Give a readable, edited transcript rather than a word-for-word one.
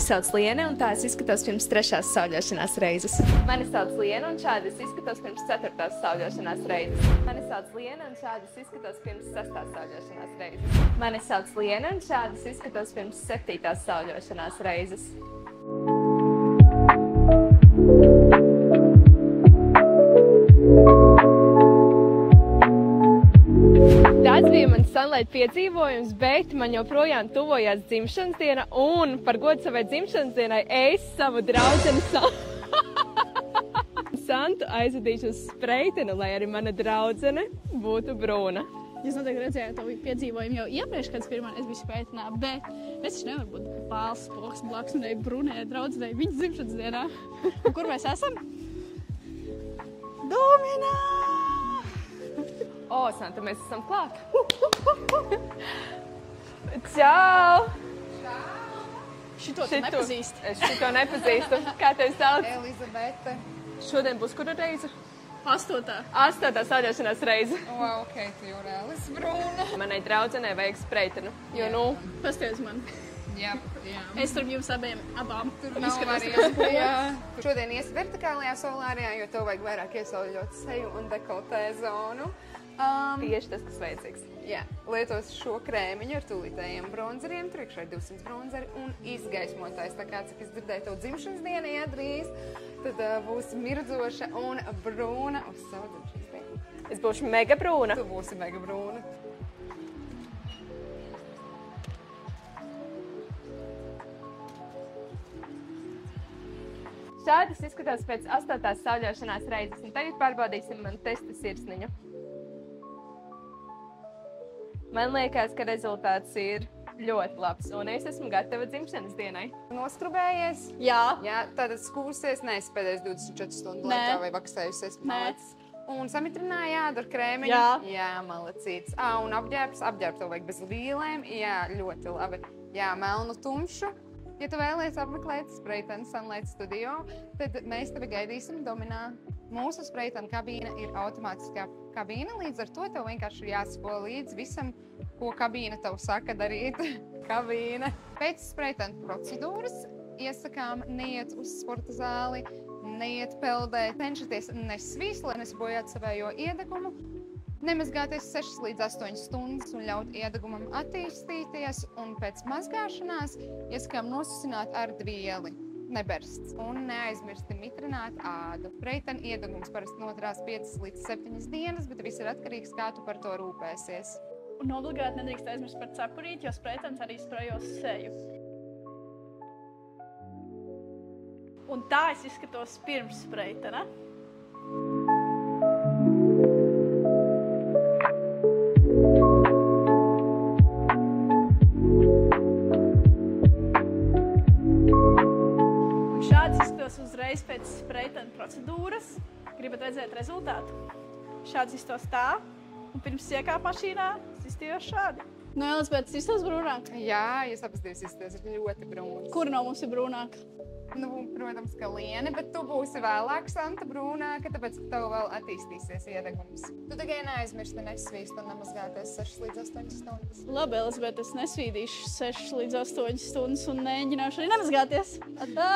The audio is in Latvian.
Mani sauc Liene, un tā es izskatos pirms 3. sauļošanās reizes. Mani sauc Liene, un šādi es izskatos pirms 4. sauļošanās reizes. Mani sauc Liene, un šādi es izskatos pirms 6. sauļošanās reizes. Mani sauc Liene, un šādi es izskatos pirms 7. sauļošanās reizes. Tas bija mans sunlight piedzīvojums, bet man joprojām tuvojās dzimšanas diena, un par godu savai dzimšanas dienai es savu draudzeni Santu aizvedīšu uz Spreitenu, lai arī mana draudzene būtu brūna. Jūs noteikti redzējāt to piedzīvojumu jau iepriekš, kad es biju Spreitenā, bet es taču nevaru būt pāls spoks blakus manai brūnajai draudzenei viņas dzimšanas dienā. Un kur mēs esam? Dominā! O, Santa, mēs esam klāt. Čau! Šito tu nepazīsti. Es šito nepazīstu. Kā tevi sauc? Elizabete. Šodien būs kura reize? 8. 8. sauļošanās reize. Wow, ok, tu jau reālis brūna. Manai draudzenei vajag Spreitenu, jo nu... Pasties man. Jā. Es starp jums abām Tur nav variantu, jā. Šodien ies vertikālajā solārijā, jo tev vajag vairāk iesauļot seju un dekoltē zonu. Tieši tas, kas vajadzīgs. Jā, lietos šo krēmiņu ar tūlītējiem bronzeriem, priekšā 200 bronzeri un izgaismotājs. Tā kā, cik es dzirdēju, tev dzimšanas diena iedrīz, tad būs mirdzoša un brūna uz savu dzimšanas dienu. Es būšu mega brūna. Tu būsi mega brūna. Šādi es izskatos pēc 8. sauļošanās reizes, un tagad pārbaudīsim manu testa sirsniņu. Man liekas, ka rezultāts ir ļoti labs, un es esmu gatava dzimšanas dienai. Noskrubējies? Jā. Jā, tātad skūsies, neesi pēdējais 24 stundu laikā vai vaksējusies malicis. Un samitrināja ādu ar krēmiņu? Jā. Jā, malacīts. Un apģērbs tev vajag bez vīlēm? Jā, ļoti labi. Jā, melnu tumšu. Ja tu vēlies apmeklēt Spreitenu Sunlight Studio, tad mēs tevi gaidīsim Dominā. Mūsu Spreitena kabīne ir automātiskā kabīne, līdz ar to tev vienkārši ir jāsako līdz visam, ko kabīne tev saka darīt. Kabīne. Pēc Spreitena procedūras iesakām neiet uz sporta zāli, neiet peldēt, cenšaties nesvīst, lai nesabojātu savējo iedegumu. Nemazgāties 6 līdz 8 stundas un ļaut iedegumam attīstīties, un pēc mazgāšanās iesakām nosusināt ar dvieli, nebersts, un neaizmirsti mitrināt ādu. Spreitena iedegums parasti noturās 5 līdz 7 dienas, bet viss ir atkarīgs, kā tu par to rūpēsies. Un obligāti nedrīkst aizmirst par cepurīti, jo Spreitens arī sprojos seju. Un tā es izskatos pirms Spreitena. Uzreiz pēc Spreitena procedūras. Gribat redzēt rezultātu? Šāds izstos tā, un pirms iekāp mašīnā, es izstījos šādi. Nu, Elizabete, es izstos brūnāk? Jā, jūs abas divas izstos ļoti brūnas. Kur no mums ir brūnāk? Nu, protams, ka Liene, bet tu būsi vēlāk Santa brūnāka, tāpēc, ka tev vēl attīstīsies iedegums. Tu tikai neaizmirsti nesvīst un nemazgāties 6 līdz 8 stundas. Labi, Elizabete, es nesvīdīšu 6 līdz 8 stundas un mēģināšu arī nemazgāties. Tā!